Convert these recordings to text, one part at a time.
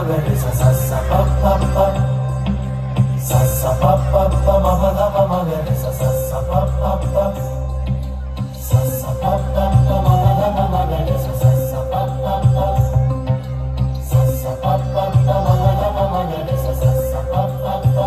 ga re sa sa sa pa pa pa sa sa pa pa pa ma ma da ma ga re sa sa sa pa pa pa sa sa pa pa pa ma ma da ma ga re sa sa sa pa pa pa sa sa pa pa pa ma ma da ma ga re sa sa sa pa pa pa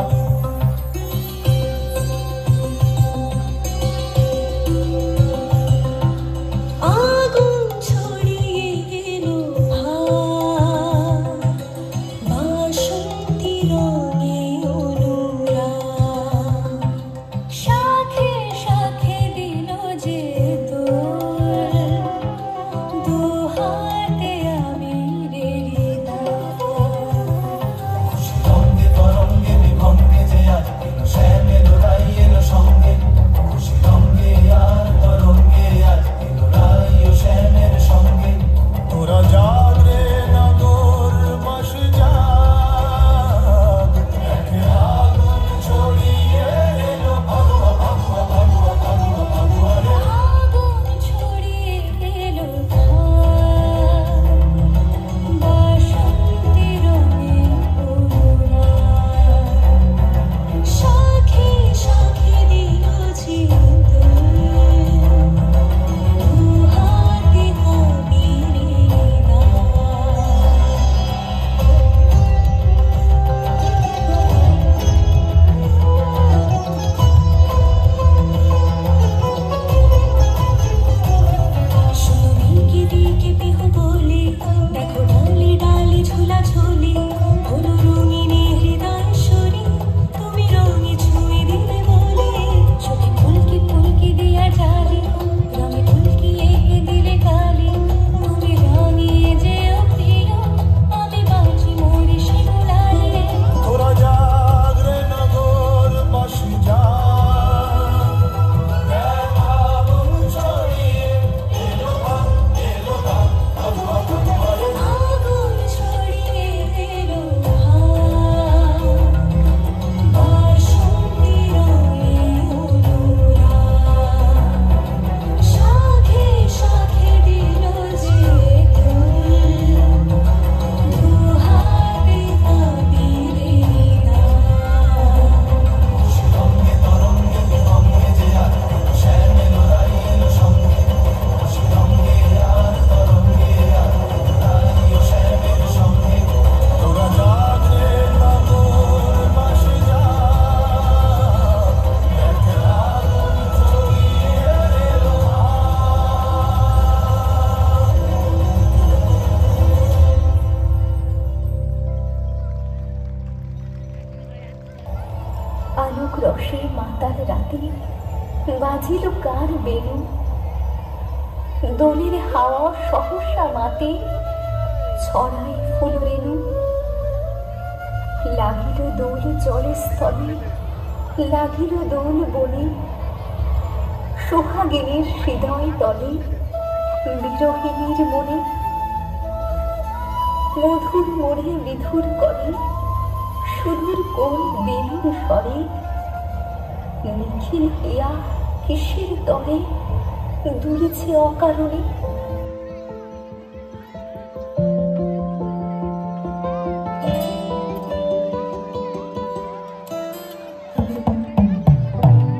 আলোক রসে মাতাল রাতে বাজিল কার বেনু দোলের হাওয়া সহসা মাতে ছড়ায় ফুল রেণু লাগিল দোল জলে স্থলে লাগিল দোল বনে সোহাগিনীর হৃদয় তলে বিরহিণীর মনে মধুর মোড়ে বিধুর করে সুদূর কোন বেলুর স্বরে নিখিল হিয়া কিসের তরে দুলেছে অকারণে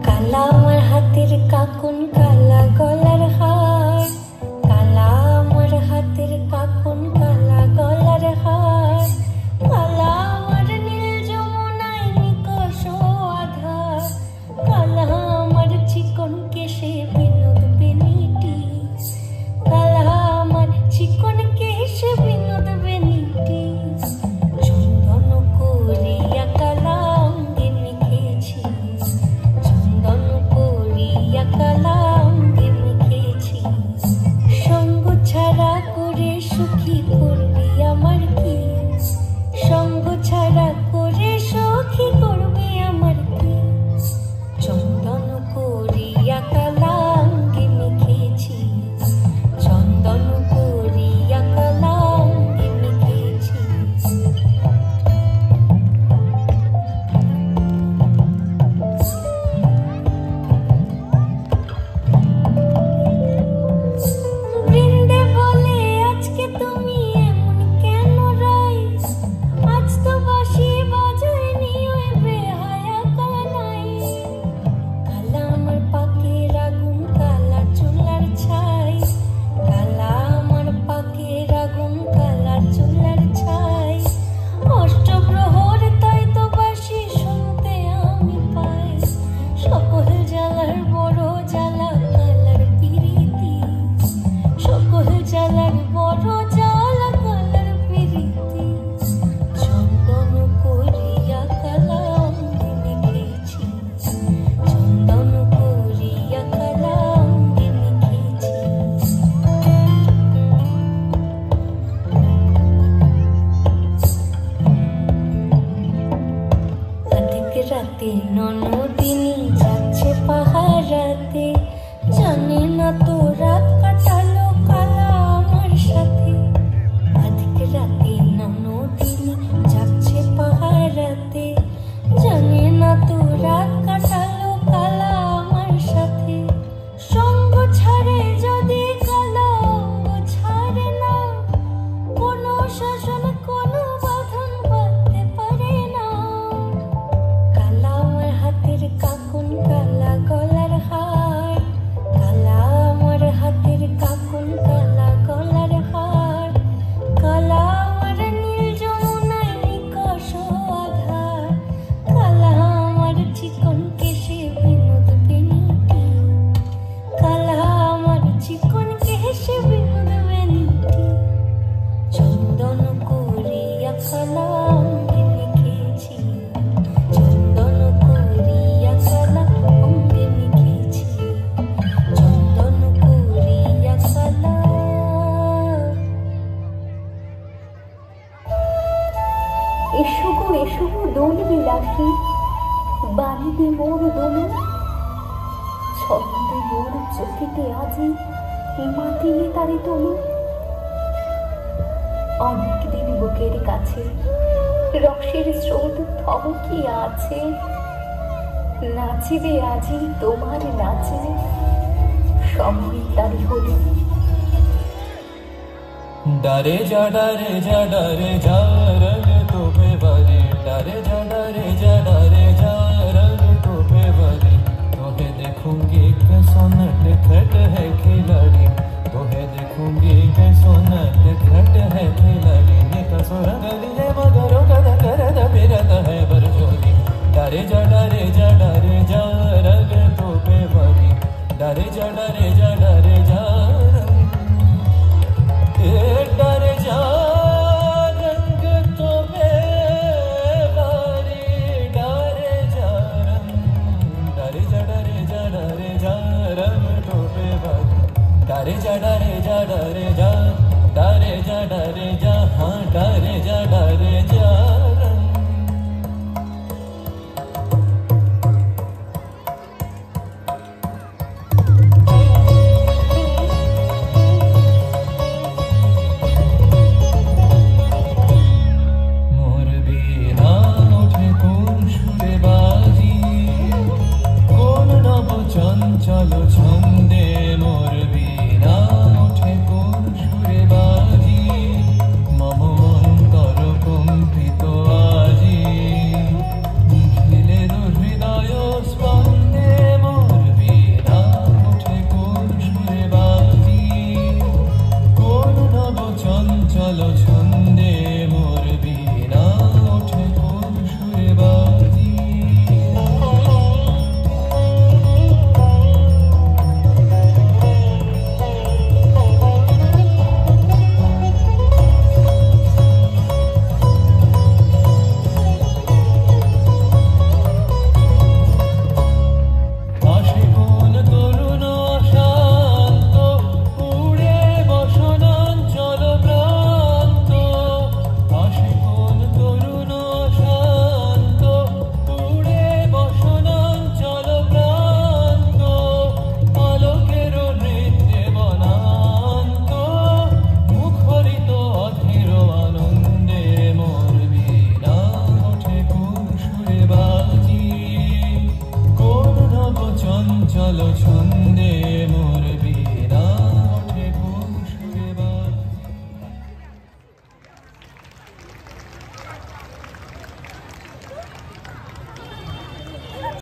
কালা আমার হাতের কাকুন কালা গলার হার কালা আমার হাতের কাকুন কালা গলার হার কালা আমার নীল যমুনায় নিকষ আধার কালা আমার চিকন কেশে বিনোদ বেনিটি কালা আমার চিকন কেশে বিনোদ বেনিটি চন্দন করিয়া কালা অঙ্গে মেখেছি চন্দন করিয়া কালা ছন্দে মোর চোখেতে আজি মাতিয়ে তারে তোলো। অনেকদিন বুকের কাছে রসের স্রোত থমকিয়া আছে, নাচিবে আজি তোমার নাচে সময় তারি হলো। डारे जा रंग तो बेवारी, डारे जा रंग तो बेवारी। तोहे देखूंगी कैसो नट खट है खिलाड़ी, तोहे देखूंगी कैसो नट खट है खिलाड़ी। निका सो रंगली है मगरो कदा करद बिरत है बरजोरी। डारे जा रंग तो बेवारी, डारे जा डरे जा रंग तो बेवारी, डरे जा रंग तो बेवारी। डरे जा हाँ डरे जा रंग। চলো ছন্দে মোর বীণা ওঠে কোন সুরে বাজি, মম অন্তর কম্পিত আজি। খিলের হৃদয় স্পন্দে মোর বীণা ওঠে কোন সুরে বাজি, কোন নব চঞ্চল ছন্দে মোর বীণা ওঠে কোন সুরে বাজি। চলো ছন্দে মোর